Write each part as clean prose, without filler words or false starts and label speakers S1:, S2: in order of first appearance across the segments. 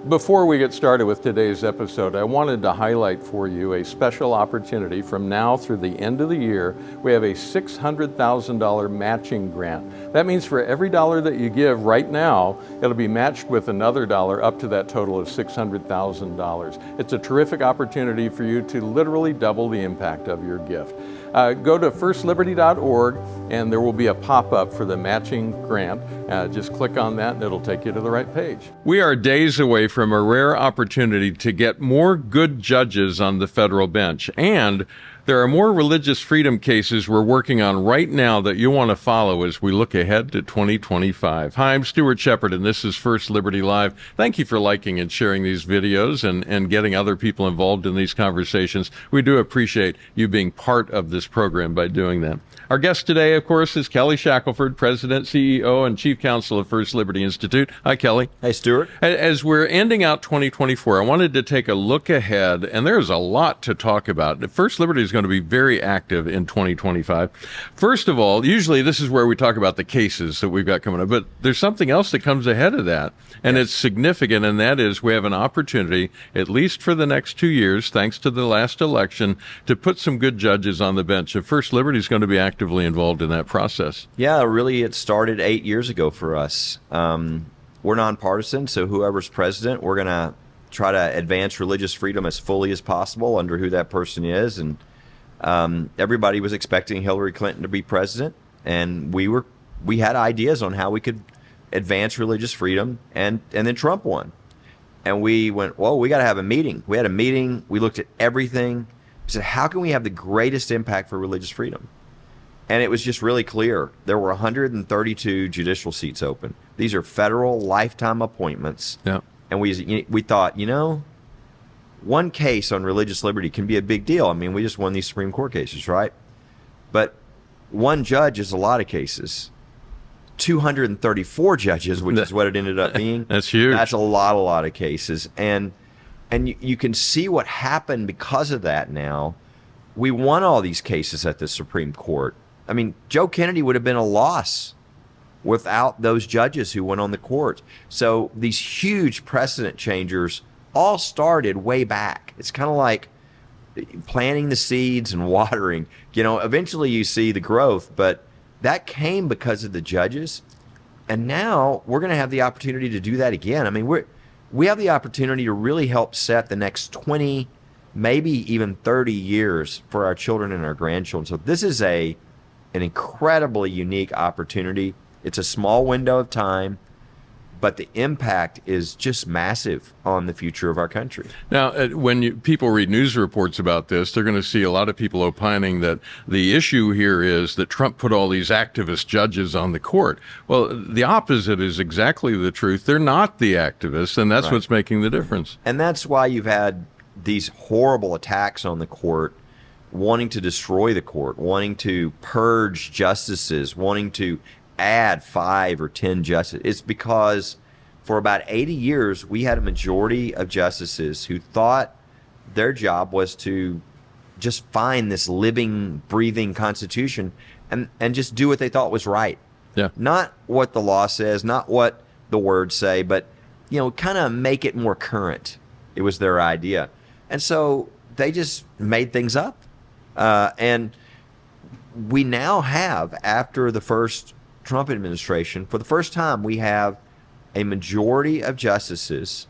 S1: Before we get started with today's episode, I wanted to highlight for you a special opportunity. From now through the end of the year, we have a $600,000 matching grant. That means for every dollar that you give right now, it'll be matched with another dollar up to that total of $600,000. It's a terrific opportunity for you to literally double the impact of your gift. Go to firstliberty.org and there will be a pop-up for the matching grant. Just click on that and it'll take you to the right page. We are days away from a rare opportunity to get more good judges on the federal bench, and there are more religious freedom cases we're working on right now that you'll want to follow as we look ahead to 2025. Hi, I'm Stuart Shepard, and this is First Liberty Live. Thank you for liking and sharing these videos and getting other people involved in these conversations. We do appreciate you being part of this program by doing that. Our guest today, of course, is Kelly Shackelford, President, CEO, and Chief Counsel of First Liberty Institute. Hi, Kelly.
S2: Hey, Stuart.
S1: As we're ending out 2024, I wanted to take a look ahead, and there's a lot to talk about. First Liberty is going to be very active in 2025. First of all, usually this is where we talk about the cases that we've got coming up, but there's something else that comes ahead of that, and It's significant, and that is we have an opportunity, at least for the next 2 years, thanks to the last election, to put some good judges on the bench. And First Liberty is going to be actively involved in that process.
S2: Yeah, really, it started 8 years ago for us. We're nonpartisan, so whoever's president, we're going to try to advance religious freedom as fully as possible under who that person is. And everybody was expecting Hillary Clinton to be president, and we had ideas on how we could advance religious freedom, and then Trump won. And we went, well, we got to have a meeting. We had a meeting. We looked at everything. We said, how can we have the greatest impact for religious freedom? And it was just really clear. There were 132 judicial seats open. These are federal lifetime appointments.
S1: Yeah.
S2: And we thought, one case on religious liberty can be a big deal. I mean, we just won these Supreme Court cases, right? But one judge is a lot of cases. 234 judges, which is what it ended up being.
S1: That's huge.
S2: That's a lot of cases. And you can see what happened because of that now. We won all these cases at the Supreme Court. I mean, Joe Kennedy would have been a loss without those judges who went on the court. So these huge precedent changers all started way back. It's kind of like planting the seeds and watering. Eventually you see the growth, but that came because of the judges. And now we're going to have the opportunity to do that again. I mean, we have the opportunity to really help set the next 20, maybe even 30 years for our children and our grandchildren. So this is an incredibly unique opportunity. It's a small window of time, but the impact is just massive on the future of our country.
S1: Now, when people read news reports about this, they're going to see a lot of people opining that the issue here is that Trump put all these activist judges on the court. Well, the opposite is exactly the truth. They're not the activists, and that's right. What's making the difference.
S2: And that's why you've had these horrible attacks on the court, wanting to destroy the court, wanting to purge justices, wanting to add 5 or 10 justices. It's because for about 80 years, we had a majority of justices who thought their job was to just find this living, breathing Constitution and just do what they thought was right.
S1: Yeah.
S2: Not what the law says, not what the words say, but kind of make it more current. It was their idea. And so they just made things up. And we now have, after the first Trump administration, for the first time, we have a majority of justices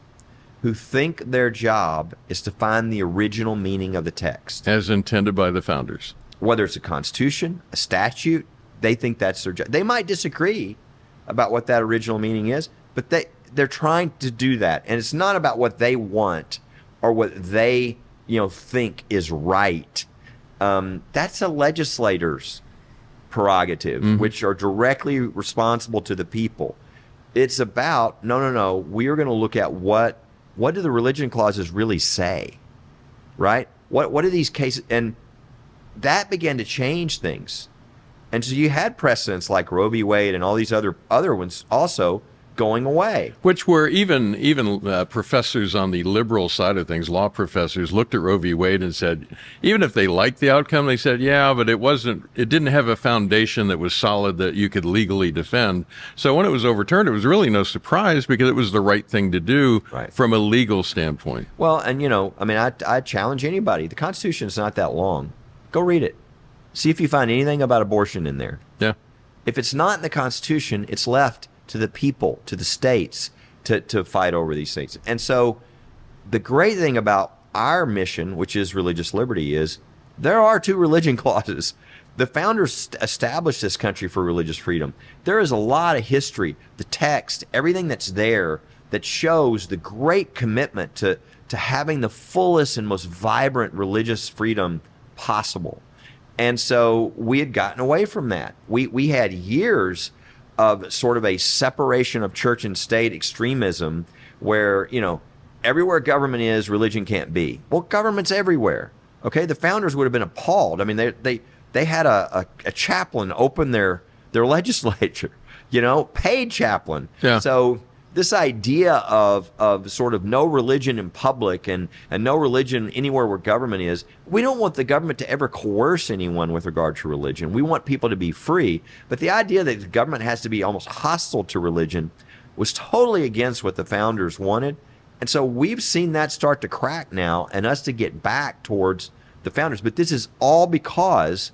S2: who think their job is to find the original meaning of the text.
S1: As intended by the founders.
S2: Whether it's a constitution, a statute, they think that's their job. They might disagree about what that original meaning is, but they're trying to do that. And it's not about what they want or what they think is right. That's a legislator's prerogative, which are directly responsible to the people. It's about, no, we are going to look at what do the religion clauses really say, right? What are these cases? And that began to change things. And so you had precedents like Roe v. Wade and all these other ones also going away.
S1: Which were even professors on the liberal side of things, law professors, looked at Roe v. Wade and said, even if they liked the outcome, they said, yeah, but it didn't have a foundation that was solid that you could legally defend. So when it was overturned, it was really no surprise because it was the right thing to do from a legal standpoint.
S2: Well, and I challenge anybody. The Constitution is not that long. Go read it. See if you find anything about abortion in there.
S1: Yeah.
S2: If it's not in the Constitution, it's left to the people, to the states, to fight over these things. And so the great thing about our mission, which is religious liberty, is there are 2 religion clauses. The founders established this country for religious freedom. There is a lot of history, the text, everything that's there that shows the great commitment to having the fullest and most vibrant religious freedom possible. And so we had gotten away from that. We had years of sort of a separation of church and state extremism where, everywhere government is, religion can't be. Well, government's everywhere. Okay, the founders would have been appalled. I mean, they had a chaplain open their legislature, paid chaplain.
S1: Yeah.
S2: So this idea of sort of no religion in public and no religion anywhere where government is, we don't want the government to ever coerce anyone with regard to religion. We want people to be free. But the idea that the government has to be almost hostile to religion was totally against what the founders wanted. And so we've seen that start to crack now and us to get back towards the founders. But this is all because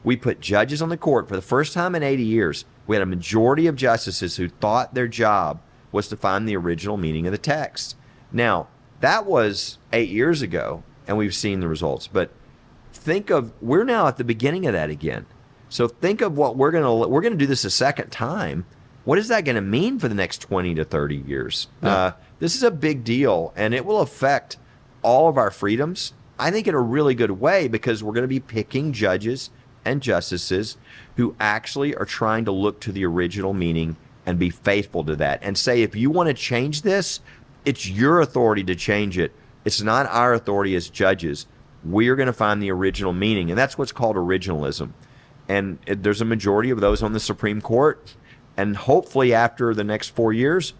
S2: we put judges on the court for the first time in 80 years. We had a majority of justices who thought their job was to find the original meaning of the text. Now, that was 8 years ago, and we've seen the results. But we're now at the beginning of that again. So think of what we're going to do this a second time. What is that going to mean for the next 20 to 30 years?
S1: Yeah.
S2: This is a big deal, and it will affect all of our freedoms, I think, in a really good way, because we're going to be picking judges and justices who actually are trying to look to the original meaning and be faithful to that and say, if you want to change this, it's your authority to change it. It's not our authority as judges. We're going to find the original meaning, and that's what's called originalism. And there's a majority of those on the Supreme Court, and hopefully after the next 4 years,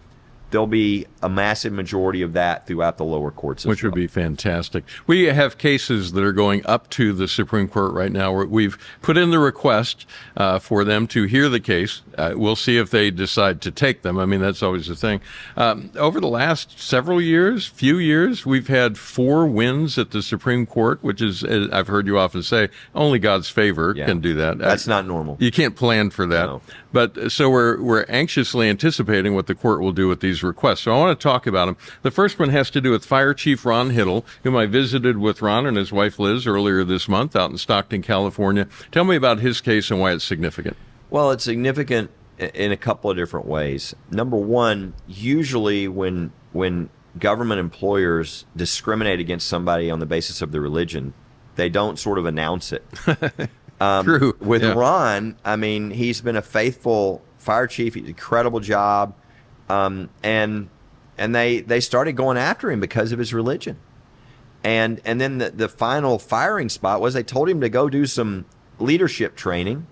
S2: there'll be a massive majority of that throughout the lower courts as
S1: Which would
S2: well.
S1: be fantastic. We have cases that are going up to the Supreme Court right now where we've put in the request for them to hear the case. We'll see if they decide to take them. I mean, that's always the thing. Over the last few years, we've had 4 wins at the Supreme Court, which is, as I've heard you often say, only God's favor can do that.
S2: That's not normal.
S1: You can't plan for that.
S2: No.
S1: But so we're anxiously anticipating what the court will do with these requests. So I want to talk about them. The first one has to do with Fire Chief Ron Hittle, whom I visited with Ron and his wife Liz earlier this month out in Stockton, California. Tell me about his case and why it's significant.
S2: Well, it's significant in a couple of different ways. Number one, usually when government employers discriminate against somebody on the basis of their religion, they don't sort of announce it.
S1: True.
S2: With Ron, I mean, he's been a faithful fire chief. He did an incredible job. And they started going after him because of his religion. And then the final firing spot was they told him to go do some leadership training.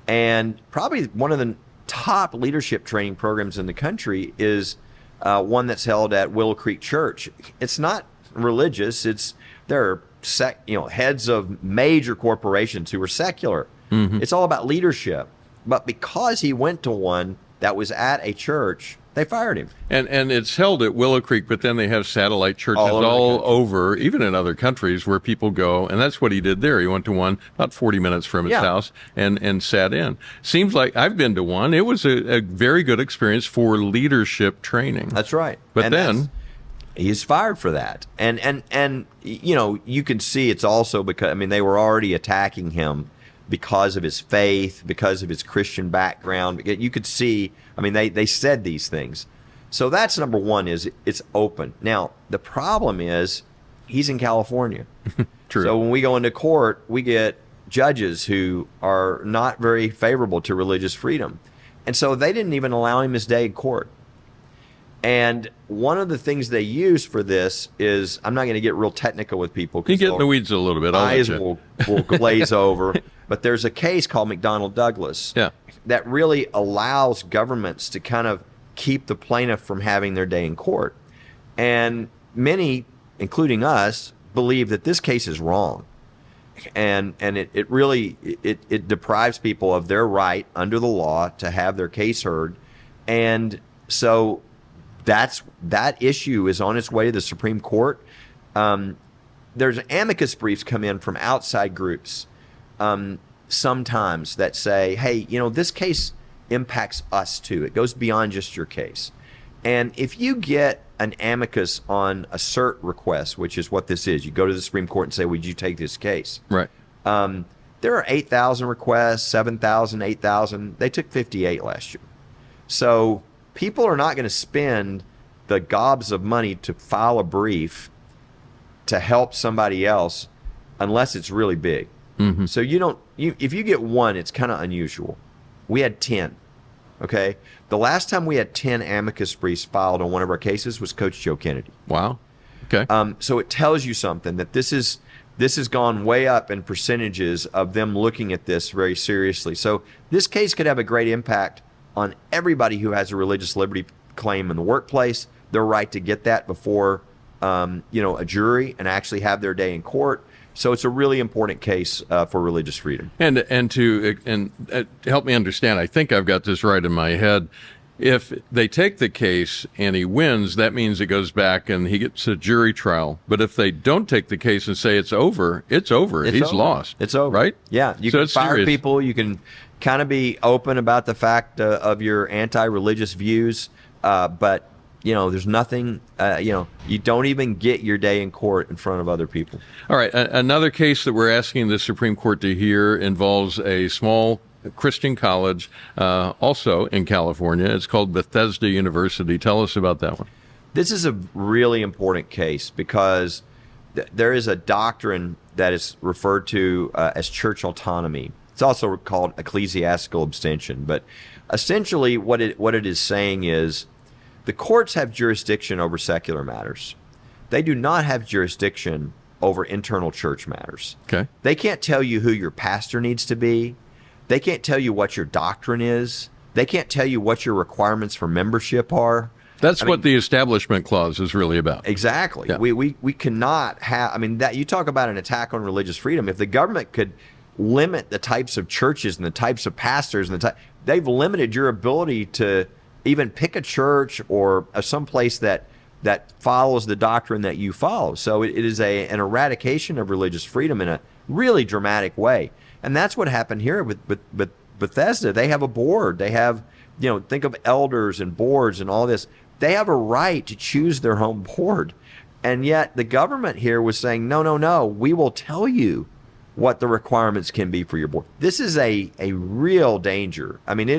S2: And probably one of the top leadership training programs in the country is one that's held at Willow Creek Church. It's not religious. There are heads of major corporations who are secular. Mm-hmm. It's all about leadership. But because he went to one that was at a church, they fired him.
S1: And it's held at Willow Creek, but then they have satellite churches all over, even in other countries, where people go. And that's what he did there. He went to one about 40 minutes from his house and sat in. Seems like I've been to one. It was a very good experience for leadership training.
S2: That's right.
S1: But
S2: and
S1: then
S2: he's fired for that. And you can see it's also because, they were already attacking him because of his faith, because of his Christian background. You could see, they said these things. So that's number one, is it's open. Now, the problem is he's in California.
S1: True.
S2: So when we go into court, we get judges who are not very favorable to religious freedom. And so they didn't even allow him his day in court. And one of the things they use for this is, I'm not going to get real technical with people.
S1: You get in the weeds a little bit.
S2: Eyes will glaze over. But there's a case called McDonnell Douglas that really allows governments to kind of keep the plaintiff from having their day in court. And many, including us, believe that this case is wrong. And it really deprives people of their right under the law to have their case heard. And so that issue is on its way to the Supreme Court. There's amicus briefs come in from outside groups sometimes that say, hey, this case impacts us too. It goes beyond just your case. And if you get an amicus on a cert request, which is what this is, you go to the Supreme Court and say, would you take this case?
S1: Right.
S2: There are 8,000 requests, 7,000, 8,000. They took 58 last year. So people are not going to spend the gobs of money to file a brief to help somebody else unless it's really big. Mm-hmm. So if you get one, it's kind of unusual. We had 10. Okay. The last time we had 10 amicus briefs filed on one of our cases was Coach Joe Kennedy.
S1: Wow. Okay.
S2: So it tells you something, that this has gone way up in percentages of them looking at this very seriously. So this case could have a great impact on everybody who has a religious liberty claim in the workplace, their right to get that before a jury and actually have their day in court. So it's a really important case for religious freedom.
S1: And to help me understand, I think I've got this right in my head. If they take the case and he wins, that means it goes back and he gets a jury trial. But if they don't take the case and say it's over, it's over. He's lost.
S2: It's over.
S1: Right?
S2: Yeah. You can fire
S1: serious.
S2: people. You can kind of be open about the fact of your anti-religious views. But there's nothing, you don't even get your day in court in front of other people.
S1: All right. Another case that we're asking the Supreme Court to hear involves a small Christian college, also in California. It's called Bethesda University. Tell us about that one.
S2: This is a really important case because there is a doctrine that is referred to as church autonomy. It's also called ecclesiastical abstention. But essentially what it is saying is, the courts have jurisdiction over secular matters. They do not have jurisdiction over internal church matters.
S1: Okay.
S2: They can't tell you who your pastor needs to be. They can't tell you what your doctrine is. They can't tell you what your requirements for membership are.
S1: That's what the Establishment Clause is really about.
S2: Exactly.
S1: Yeah.
S2: We cannot have, that you talk about an attack on religious freedom. If the government could limit the types of churches and the types of pastors and they've limited your ability to even pick a church or some place that follows the doctrine that you follow. So it is an eradication of religious freedom in a really dramatic way. And that's what happened here with Bethesda. They have a board. They have, think of elders and boards and all this. They have a right to choose their own board. And yet the government here was saying, no, we will tell you what the requirements can be for your board. This is a real danger. It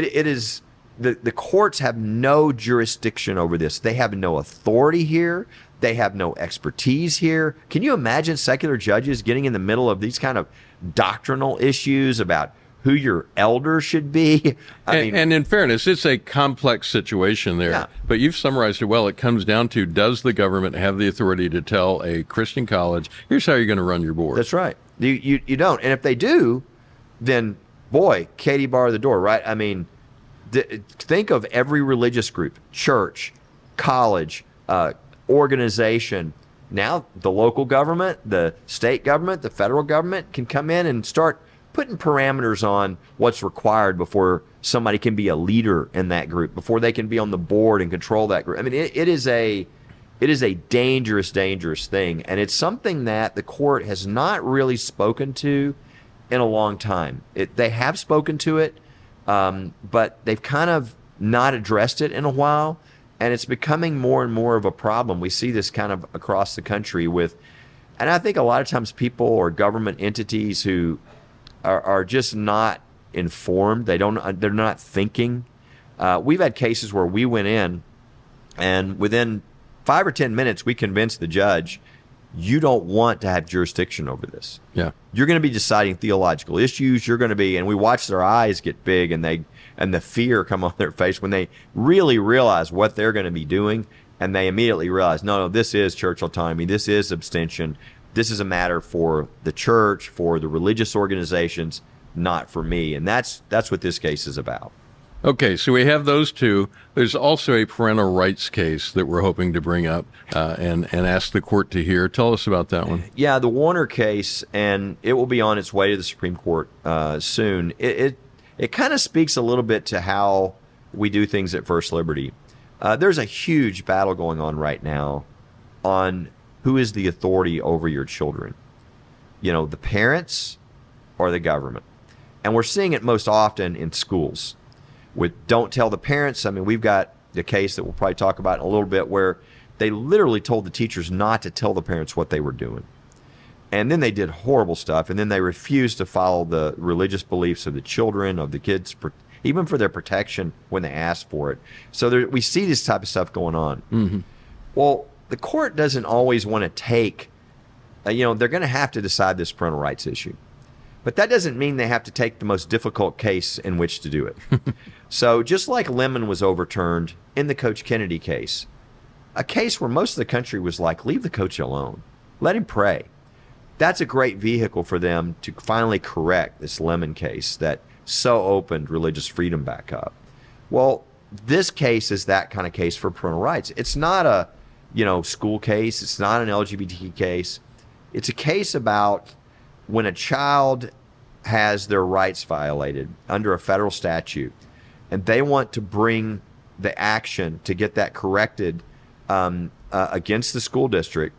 S2: is the courts have no jurisdiction over this. They have no authority here. They have no expertise here. Can you imagine secular judges getting in the middle of these kind of doctrinal issues about who your elder should be?
S1: And in fairness, it's a complex situation there.
S2: Yeah.
S1: But you've summarized it well. It comes down to, does the government have the authority to tell a Christian college, here's how you're going to run your board?
S2: That's right. You don't. And if they do, then, boy, Katie bar the door, right? Think of every religious group, church, college, organization. Now the local government, the state government, the federal government can come in and start putting parameters on what's required before somebody can be a leader in that group, before they can be on the board and control that group. It is a dangerous thing. And it's something that the court has not really spoken to in a long time. They have spoken to it, but they've kind of not addressed it in a while, and it's becoming more and more of a problem. We see this kind of across the country and I think a lot of times people or government entities who are just not informed. They're not thinking. We've had cases where we went in, and within 5 or 10 minutes, we convinced the judge, you don't want to have jurisdiction over this.
S1: Yeah.
S2: You're going to be deciding theological issues. You're going to be, and we watch their eyes get big and the fear come on their face when they really realize what they're going to be doing, and they immediately realize, no, this is church autonomy. This is abstention. This is a matter for the church, for the religious organizations, not for me. And that's what this case is about.
S1: Okay, so we have those two. There's also a parental rights case that we're hoping to bring up and ask the court to hear. Tell us about that one.
S2: Yeah, the Warner case, and it will be on its way to the Supreme Court soon. It kind of speaks a little bit to how we do things at First Liberty. There's a huge battle going on right now on who is the authority over your children. The parents or the government. And we're seeing it most often in schools with don't tell the parents. I mean, we've got the case that we'll probably talk about in a little bit where they literally told the teachers not to tell the parents what they were doing. And then they did horrible stuff. And then they refused to follow the religious beliefs of the children, of the kids, even for their protection when they asked for it. So we see this type of stuff going on.
S1: Mm-hmm.
S2: Well, the court doesn't always want to take, they're going to have to decide this parental rights issue. But that doesn't mean they have to take the most difficult case in which to do it. So just like Lemon was overturned in the Coach Kennedy case, a case where most of the country was like, leave the coach alone. Let him pray. That's a great vehicle for them to finally correct this Lemon case that so opened religious freedom back up. Well, this case is that kind of case for parental rights. It's not a, school case. It's not an LGBT case. It's a case about when a child has their rights violated under a federal statute and they want to bring the action to get that corrected against the school district,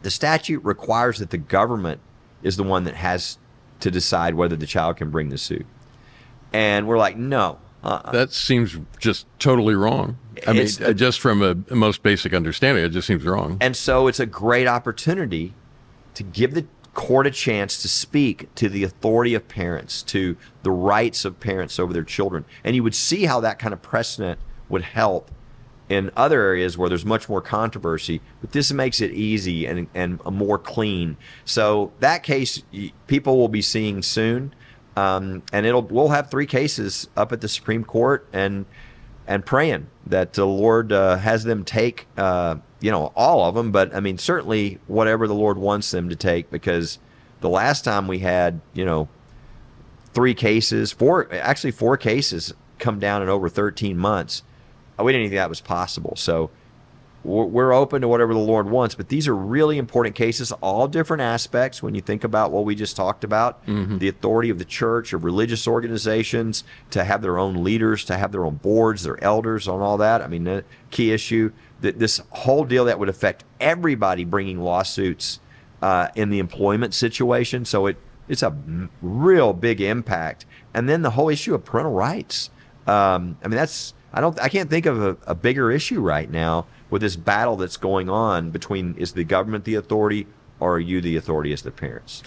S2: the statute requires that the government is the one that has to decide whether the child can bring the suit. And we're like, no.
S1: That seems just totally wrong. I mean, just from a most basic understanding, it just seems wrong.
S2: And so it's a great opportunity to give the court a chance to speak to the authority of parents, to the rights of parents over their children. And you would see how that kind of precedent would help in other areas where there's much more controversy, but this makes it easy and more clean. So that case, people will be seeing soon, and we'll have 3 cases up at the Supreme Court, and praying that the Lord has them take all of them, but I mean certainly whatever the Lord wants them to take, because the last time we had 4 cases come down in over 13 months. We didn't think that was possible. So we're open to whatever the Lord wants, but these are really important cases, all different aspects when you think about what we just talked about, the authority of the church, of religious organizations, to have their own leaders, to have their own boards, their elders, on all that. I mean, the key issue, that this whole deal that would affect everybody bringing lawsuits in the employment situation. So it's a real big impact. And then the whole issue of parental rights. I can't think of a bigger issue right now with this battle that's going on between, is the government the authority or are you the authority as the parents?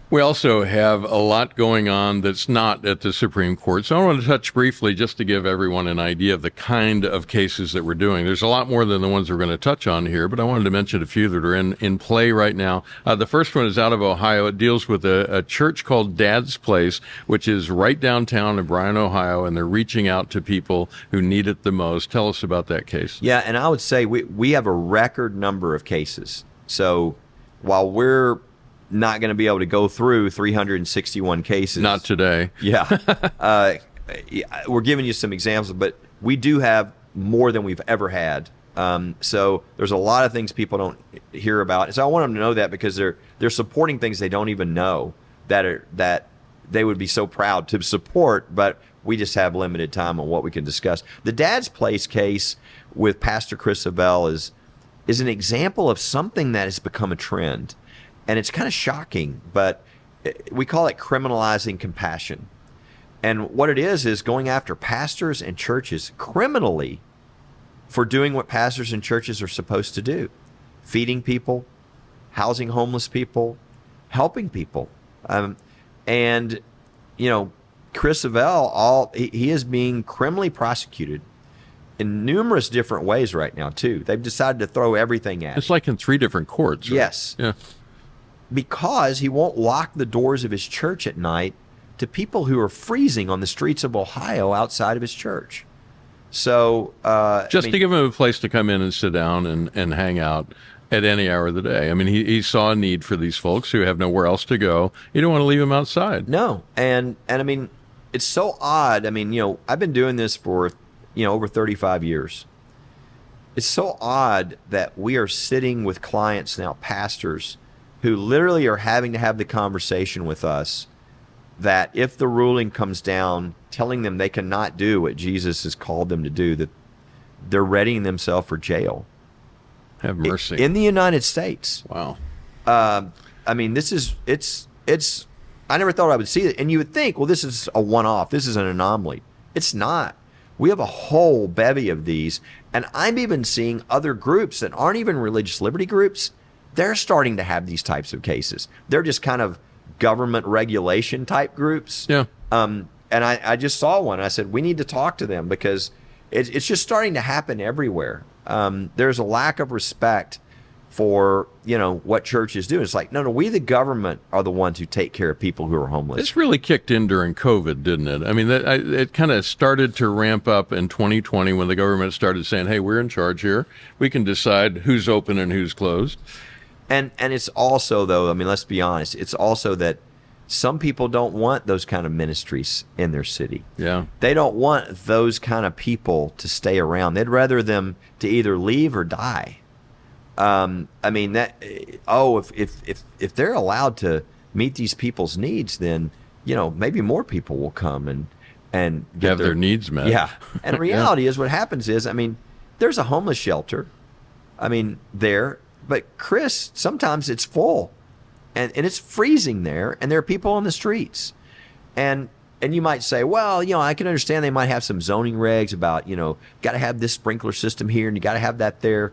S1: We also have a lot going on that's not at the Supreme Court. So I want to touch briefly just to give everyone an idea of the kind of cases that we're doing. There's a lot more than the ones we're going to touch on here, but I wanted to mention a few that are in play right now. The first one is out of Ohio. It deals with a church called Dad's Place, which is right downtown in Bryan, Ohio, and they're reaching out to people who need it the most. Tell us about that case.
S2: Yeah, and I would say we have a record number of cases. So while we're not going to be able to go through 361 cases.
S1: Not today.
S2: Yeah. We're giving you some examples, but we do have more than we've ever had. So there's a lot of things people don't hear about. So I want them to know that, because they're supporting things they don't even know that they would be so proud to support, but we just have limited time on what we can discuss. The Dad's Place case with Pastor Chris Savelle is an example of something that has become a trend. And it's kind of shocking, but we call it criminalizing compassion. And what it is going after pastors and churches criminally for doing what pastors and churches are supposed to do: feeding people, housing homeless people, helping people. And Chris Savelle, he is being criminally prosecuted in numerous different ways right now too. They've decided to throw everything at him.
S1: It's like in 3 different courts. Right?
S2: Yes.
S1: Yeah.
S2: Because he won't lock the doors of his church at night to people who are freezing on the streets of Ohio outside of his church. So
S1: to give him a place to come in and sit down and hang out at any hour of the day. I mean, he saw a need for these folks who have nowhere else to go. You don't want to leave them outside.
S2: No. And I mean, it's so odd. I mean, I've been doing this for, over 35 years. It's so odd that we are sitting with clients now, pastors, who literally are having to have the conversation with us that if the ruling comes down telling them they cannot do what Jesus has called them to do, that they're readying themselves for jail.
S1: Have mercy.
S2: In the United States.
S1: Wow.
S2: I mean, it's I never thought I would see it. And you would think, well, this is a one-off. This is an anomaly. It's not. We have a whole bevy of these. And I'm even seeing other groups that aren't even religious liberty groups. They're starting to have these types of cases. They're just kind of government regulation type groups.
S1: Yeah.
S2: And I just saw one. I said, we need to talk to them because it's just starting to happen everywhere. There's a lack of respect for, what churches do. It's like, no, we the government are the ones who take care of people who are homeless.
S1: This really kicked in during COVID, didn't it? I mean, it kind of started to ramp up in 2020 when the government started saying, hey, we're in charge here. We can decide who's open and who's closed.
S2: And it's also, though, I mean, let's be honest, it's also that some people don't want those kind of ministries in their city.
S1: Yeah. They
S2: don't want those kind of people to stay around. They'd rather them to either leave or die. I mean, if they're allowed to meet these people's needs, then, maybe more people will come and
S1: have their needs met.
S2: Yeah. And reality is what happens is, I mean, there's a homeless shelter. I mean, there. But Chris, sometimes it's full and it's freezing there and there are people on the streets. And you might say, well, I can understand they might have some zoning regs about, got to have this sprinkler system here and you got to have that there.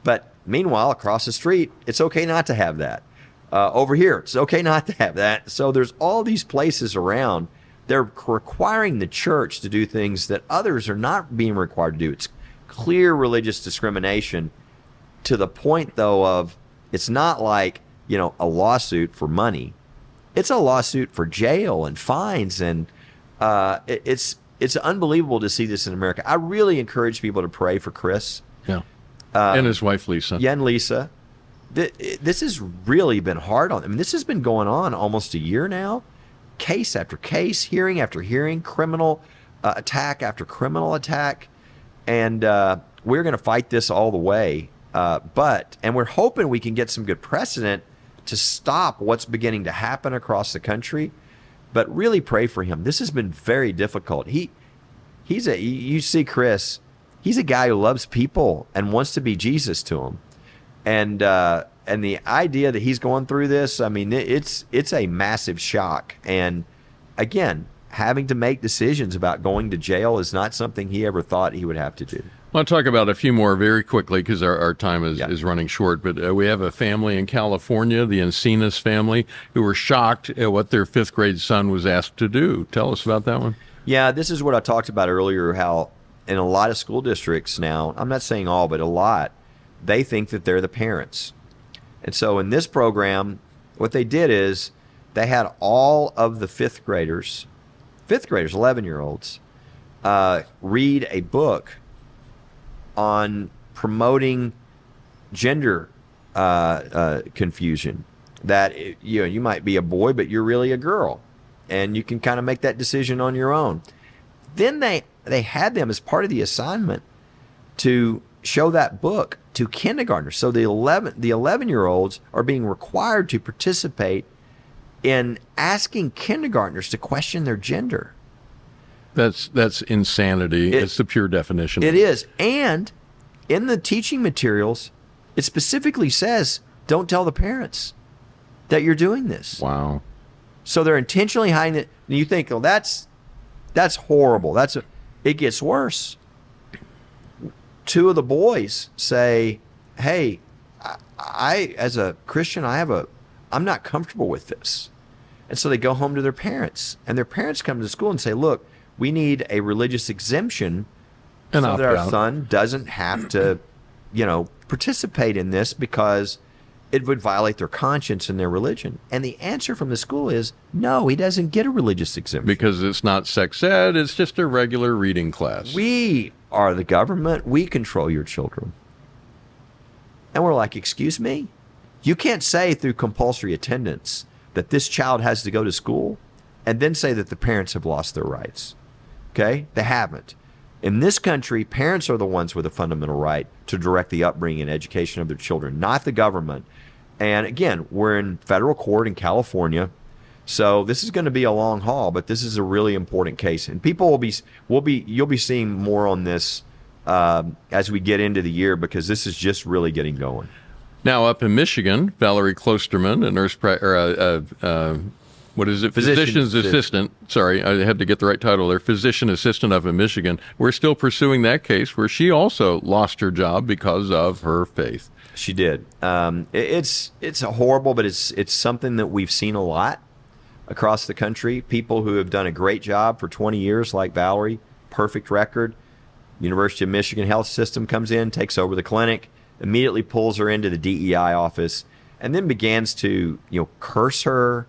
S2: But meanwhile, across the street, it's okay not to have that. Over here, it's okay not to have that. So there's all these places around. They're requiring the church to do things that others are not being required to do. It's clear religious discrimination. To the point, though, of it's not like, a lawsuit for money. It's a lawsuit for jail and fines. And it's unbelievable to see this in America. I really encourage people to pray for Chris.
S1: Yeah. And his wife, Lisa.
S2: Yeah, and Lisa. This has really been hard on them. I mean, this has been going on almost a year now. Case after case, hearing after hearing, criminal attack after criminal attack. And we're going to fight this all the way. And we're hoping we can get some good precedent to stop what's beginning to happen across the country. But really pray for him. This has been very difficult. You see Chris, he's a guy who loves people and wants to be Jesus to them. And the idea that he's going through this, I mean, it's a massive shock. And again, having to make decisions about going to jail is not something he ever thought he would have to do.
S1: I want to talk about a few more very quickly because our time is running short. But we have a family in California, the Encinas family, who were shocked at what their fifth grade son was asked to do. Tell us about that one.
S2: Yeah, this is what I talked about earlier, how in a lot of school districts now, I'm not saying all, but a lot, they think that they're the parents. And so in this program, what they did is they had all of the fifth graders, 11-year-olds, read a book on promoting gender confusion, that you might be a boy but you're really a girl and you can kind of make that decision on your own. Then they had them as part of the assignment to show that book to kindergartners. So the 11-year-olds are being required to participate in asking kindergartners to question their gender.
S1: That's insanity. It's the pure definition.
S2: It is. And in the teaching materials, it specifically says, don't tell the parents that you're doing this.
S1: Wow.
S2: So they're intentionally hiding it. And you think, oh, that's horrible. It gets worse. Two of the boys say, hey, I as a Christian, I'm not comfortable with this. And so they go home to their parents. And their parents come to school and say, look, we need a religious exemption so that our son doesn't have to, participate in this because it would violate their conscience and their religion. And the answer from the school is, no, he doesn't get a religious exemption.
S1: Because it's not sex ed, it's just a regular reading class.
S2: We are the government. We control your children. And we're like, excuse me? You can't say through compulsory attendance that this child has to go to school. and then say that the parents have lost their rights. Okay? They haven't. In this country, parents are the ones with a fundamental right to direct the upbringing and education of their children, not the government. And again, we're in federal court in California, so this is going to be a long haul, but this is a really important case, and people you'll be seeing more on this as we get into the year, because this is just really getting going.
S1: Now, up in Michigan, Valerie Klosterman, a nurse, physician's assistant. Sorry, I had to get the right title there. Physician assistant up in Michigan. We're still pursuing that case where she also lost her job because of her faith.
S2: She did. It's horrible, but it's something that we've seen a lot across the country. People who have done a great job for 20 years, like Valerie, perfect record. University of Michigan health system comes in, takes over the clinic, immediately pulls her into the DEI office, and then begins to curse her,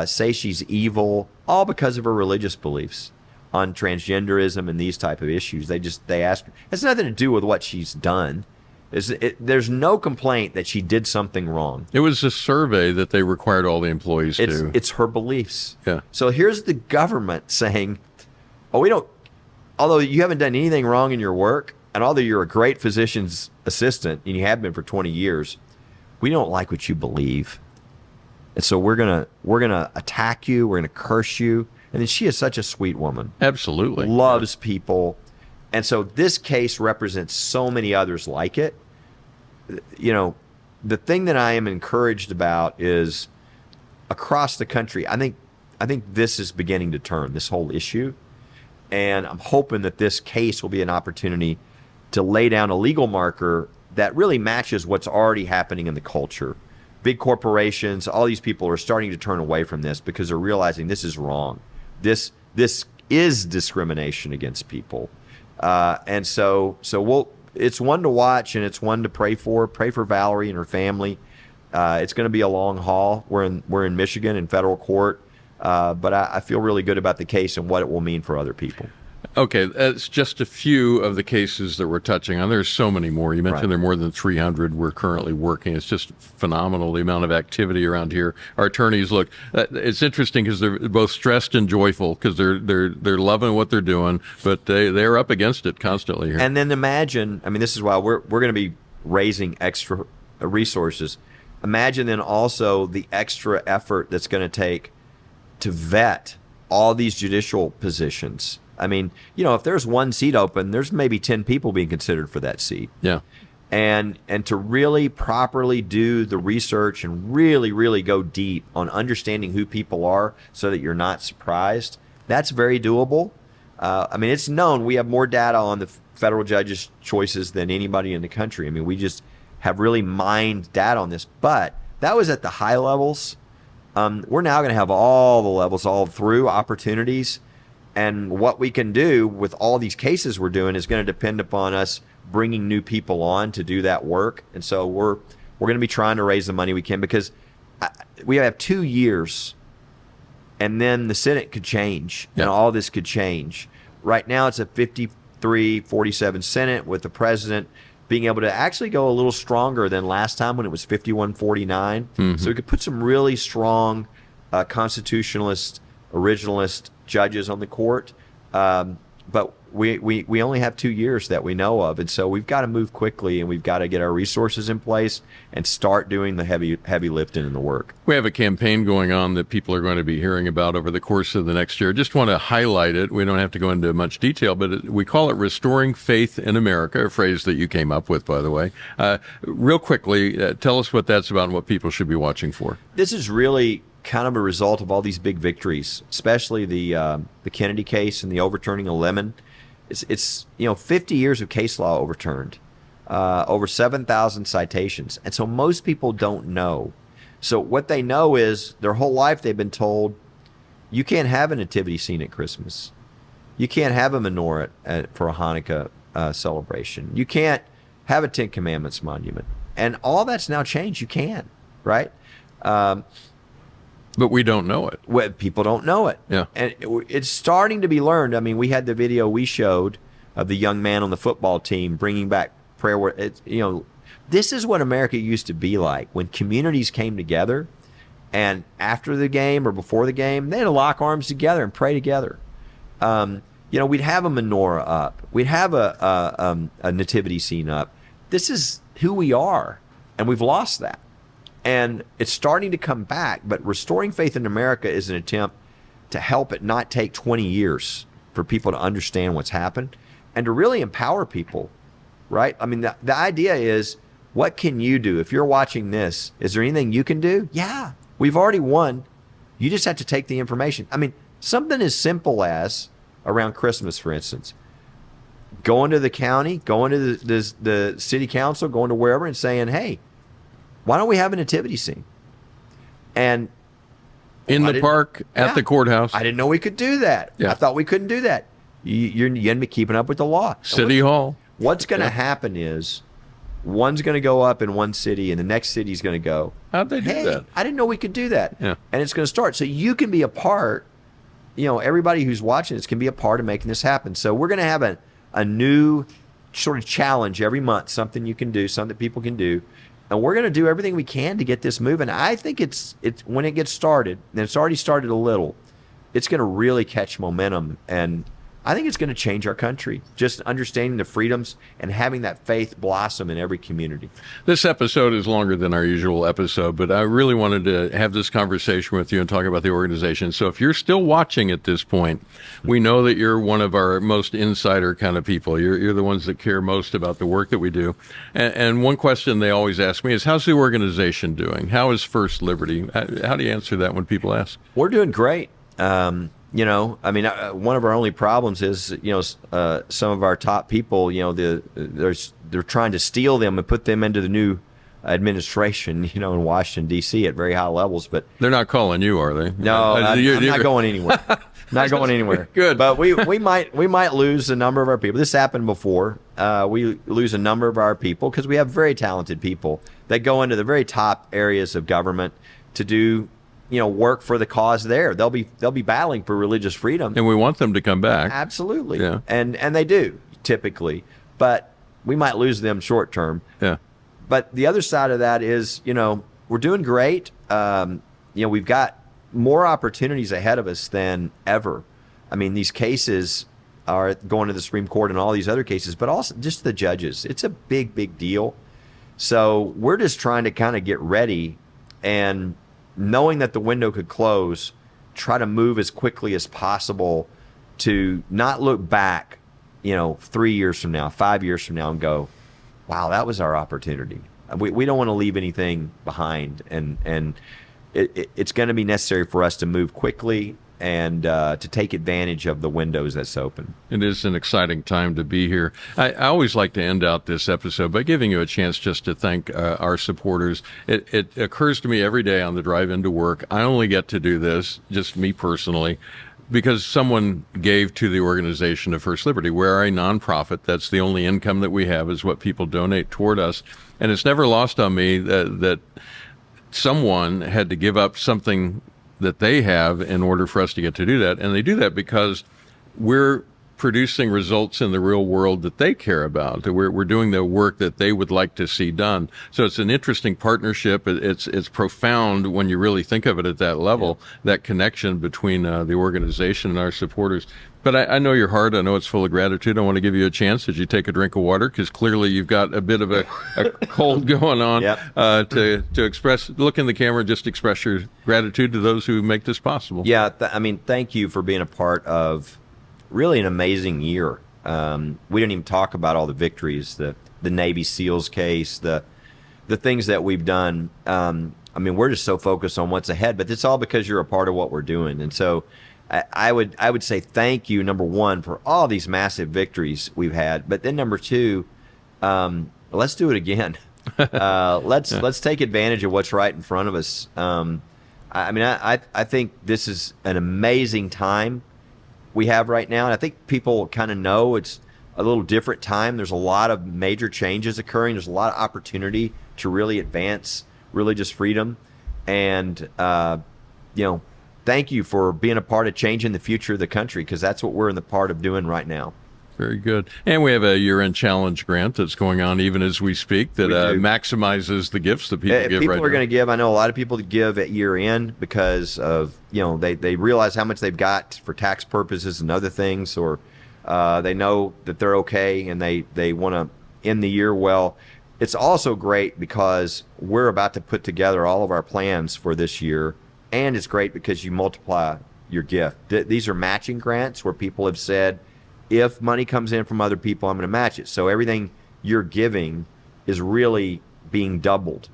S2: say she's evil, all because of her religious beliefs on transgenderism and these type of issues. They ask her. It has nothing to do with what she's done. There's no complaint that she did something wrong.
S1: It was a survey that they required all the employees to.
S2: It's her beliefs.
S1: Yeah.
S2: So here's the government saying, although you haven't done anything wrong in your work, and although you're a great physician's assistant, and you have been for 20 years, we don't like what you believe. And so we're gonna attack you, we're gonna curse you. And then she is such a sweet woman.
S1: Absolutely.
S2: Loves people. And so this case represents so many others like it. The thing that I am encouraged about is across the country, I think this is beginning to turn, this whole issue. And I'm hoping that this case will be an opportunity to lay down a legal marker that really matches what's already happening in the culture. Big corporations, all these people are starting to turn away from this because they're realizing this is wrong. This is discrimination against people. And so it's one to watch, and it's one to pray for. Pray for Valerie and her family. It's going to be a long haul. We're in Michigan in federal court, but I feel really good about the case and what it will mean for other people.
S1: Okay, that's just a few of the cases that we're touching on. There's so many more. You mentioned There are more than 300 we're currently working. It's just phenomenal, the amount of activity around here. Our attorneys look. It's interesting because they're both stressed and joyful because they're loving what they're doing, but they're up against it constantly here.
S2: And then imagine. I mean, this is why we're going to be raising extra resources. Imagine then also the extra effort that's going to take to vet all these judicial positions. I mean, if there's one seat open, there's maybe 10 people being considered for that seat.
S1: Yeah.
S2: And to really properly do the research and really, really go deep on understanding who people are so that you're not surprised, that's very doable. I mean, it's known we have more data on the federal judges' choices than anybody in the country. I mean, we just have really mined data on this. But that was at the high levels. We're now going to have all the levels, all through opportunities. And what we can do with all these cases we're doing is going to depend upon us bringing new people on to do that work. And so we're going to be trying to raise the money we can, because we have 2 years, and then the Senate could change, and all this could change. Right now it's a 53-47 Senate, with the president being able to actually go a little stronger than last time when it was 51-49. Mm-hmm. So we could put some really strong constitutionalist, originalist judges on the court, but we only have 2 years that we know of, and so we've got to move quickly, and we've got to get our resources in place and start doing the heavy lifting and the work.
S1: We have a campaign going on that people are going to be hearing about over the course of the next year. Just want to highlight it. We don't have to go into much detail, but we call it Restoring Faith in America, a phrase that you came up with, by the way. Real quickly, tell us what that's about and what people should be watching for.
S2: This is really kind of a result of all these big victories, especially the Kennedy case and the overturning of Lemon. It's 50 years of case law overturned, over 7,000 citations, and so most people don't know. So what they know is their whole life they've been told, you can't have a nativity scene at Christmas, you can't have a menorah for a Hanukkah celebration, you can't have a Ten Commandments monument, and all that's now changed. You can, right?
S1: But we don't know it.
S2: Well, people don't know it.
S1: Yeah.
S2: And it's starting to be learned. I mean, we had the video we showed of the young man on the football team bringing back prayer. This is what America used to be like when communities came together And after the game or before the game, they had to lock arms together and pray together. We'd have a menorah up. We'd have a nativity scene up. This is who we are, and we've lost that. And it's starting to come back, but restoring faith in America is an attempt to help it not take 20 years for people to understand what's happened and to really empower people, right? I mean, the idea is, what can you do? If you're watching this, is there anything you can do? Yeah, we've already won. You just have to take the information. I mean, something as simple as, around Christmas, for instance, going to the county, going to the city council, going to wherever and saying, hey, why don't we have a nativity scene? And
S1: in the park, at the courthouse.
S2: I didn't know we could do that.
S1: Yeah.
S2: I thought we couldn't do that. You're going to be keeping up with the law.
S1: City Hall.
S2: What's going to happen is one's going to go up in one city and the next city's going to go,
S1: how'd they do that?
S2: I didn't know we could do that.
S1: Yeah.
S2: And it's going to start. So you can be a part, everybody who's watching this can be a part of making this happen. So we're going to have a new sort of challenge every month, something you can do, something that people can do. And we're going to do everything we can to get this moving. I think it's when it gets started, and it's already started a little, it's going to really catch momentum. And I think it's going to change our country, just understanding the freedoms and having that faith blossom in every community.
S1: This episode is longer than our usual episode, but I really wanted to have this conversation with you and talk about the organization. So if you're still watching at this point, we know that you're one of our most insider kind of people. You're the ones that care most about the work that we do. And one question they always ask me is, how's the organization doing? How is First Liberty? How do you answer that when people ask?
S2: We're doing great. One of our only problems is, some of our top people, they're trying to steal them and put them into the new administration, in Washington, D.C. at very high levels. But
S1: they're not calling you, are they?
S2: No, I'm not going anywhere. Not going anywhere.
S1: Good.
S2: But we might lose a number of our people. This happened before. We lose a number of our people because we have very talented people that go into the very top areas of government to do work for the cause there. They'll be battling for religious freedom.
S1: And we want them to come back.
S2: Absolutely.
S1: Yeah.
S2: And they do, typically. But we might lose them short term.
S1: Yeah.
S2: But the other side of that is, we're doing great. We've got more opportunities ahead of us than ever. I mean, these cases are going to the Supreme Court and all these other cases, but also just the judges. It's a big, big deal. So we're just trying to kind of get ready, and knowing that the window could close, try to move as quickly as possible to not look back, 3 years from now, 5 years from now, and go, wow, that was our opportunity. We don't want to leave anything behind. And it's going to be necessary for us to move quickly and to take advantage of the windows that's open.
S1: It is an exciting time to be here. I always like to end out this episode by giving you a chance just to thank our supporters. It occurs to me every day on the drive into work, I only get to do this, just me personally, because someone gave to the organization of First Liberty. We're a nonprofit. That's the only income that we have, is what people donate toward us. And it's never lost on me that someone had to give up something that they have in order for us to get to do that. And they do that because we're producing results in the real world that they care about. We're doing the work that they would like to see done. So it's an interesting partnership. It's profound when you really think of it at that level, that connection between the organization and our supporters. But I know your heart. I know it's full of gratitude. I want to give you a chance as you take a drink of water, because clearly you've got a bit of a cold going on.
S2: Yep.
S1: To express, look in the camera, just express your gratitude to those who make this possible.
S2: Yeah, thank you for being a part of really an amazing year. We didn't even talk about all the victories, the Navy SEALs case, the things that we've done. We're just so focused on what's ahead, but it's all because you're a part of what we're doing. And so I would say thank you, number one, for all these massive victories we've had. But then number two, let's do it again. Let's take advantage of what's right in front of us. I think this is an amazing time we have right now. And I think people kind of know it's a little different time. There's a lot of major changes occurring. There's a lot of opportunity to really advance religious freedom. And, thank you for being a part of changing the future of the country, because that's what we're in the part of doing right now.
S1: Very good. And we have a year-end challenge grant that's going on even as we speak that maximizes the gifts that people give
S2: people
S1: right
S2: are
S1: now.
S2: going to give. I know a lot of people give at year end because of, they realize how much they've got for tax purposes and other things, or they know that they're okay and they want to end the year well. It's also great because we're about to put together all of our plans for this year, and it's great because you multiply your gift. These are matching grants where people have said, if money comes in from other people, I'm going to match it. So everything you're giving is really being doubled.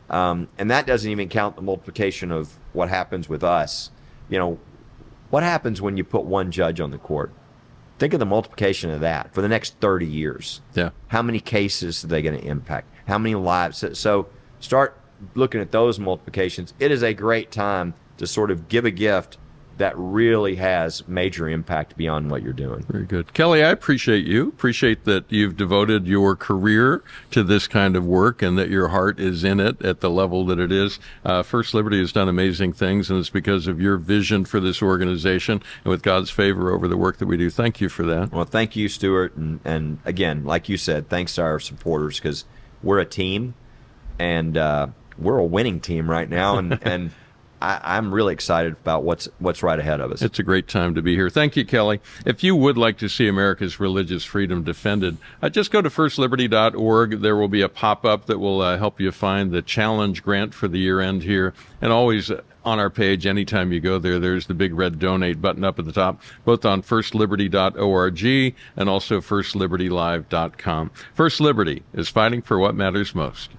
S2: And that doesn't even count the multiplication of what happens with us. What happens when you put one judge on the court? Think of the multiplication of that for the next 30 years.
S1: Yeah.
S2: How many cases are they going to impact? How many lives? So start looking at those multiplications. It is a great time to sort of give a gift that really has major impact beyond what you're doing.
S1: Very good. Kelly, I appreciate you. Appreciate that you've devoted your career to this kind of work and that your heart is in it at the level that it is. First Liberty has done amazing things, and it's because of your vision for this organization and with God's favor over the work that we do. Thank you for that.
S2: Well, thank you, Stuart. And again, like you said, thanks to our supporters, because we're a team, and we're a winning team right now. And I'm really excited about what's right ahead of us.
S1: It's a great time to be here. Thank you, Kelly. If you would like to see America's religious freedom defended, just go to firstliberty.org. There will be a pop-up that will help you find the challenge grant for the year end here. And always on our page, anytime you go there, there's the big red donate button up at the top, both on firstliberty.org and also firstlibertylive.com. First Liberty is fighting for what matters most.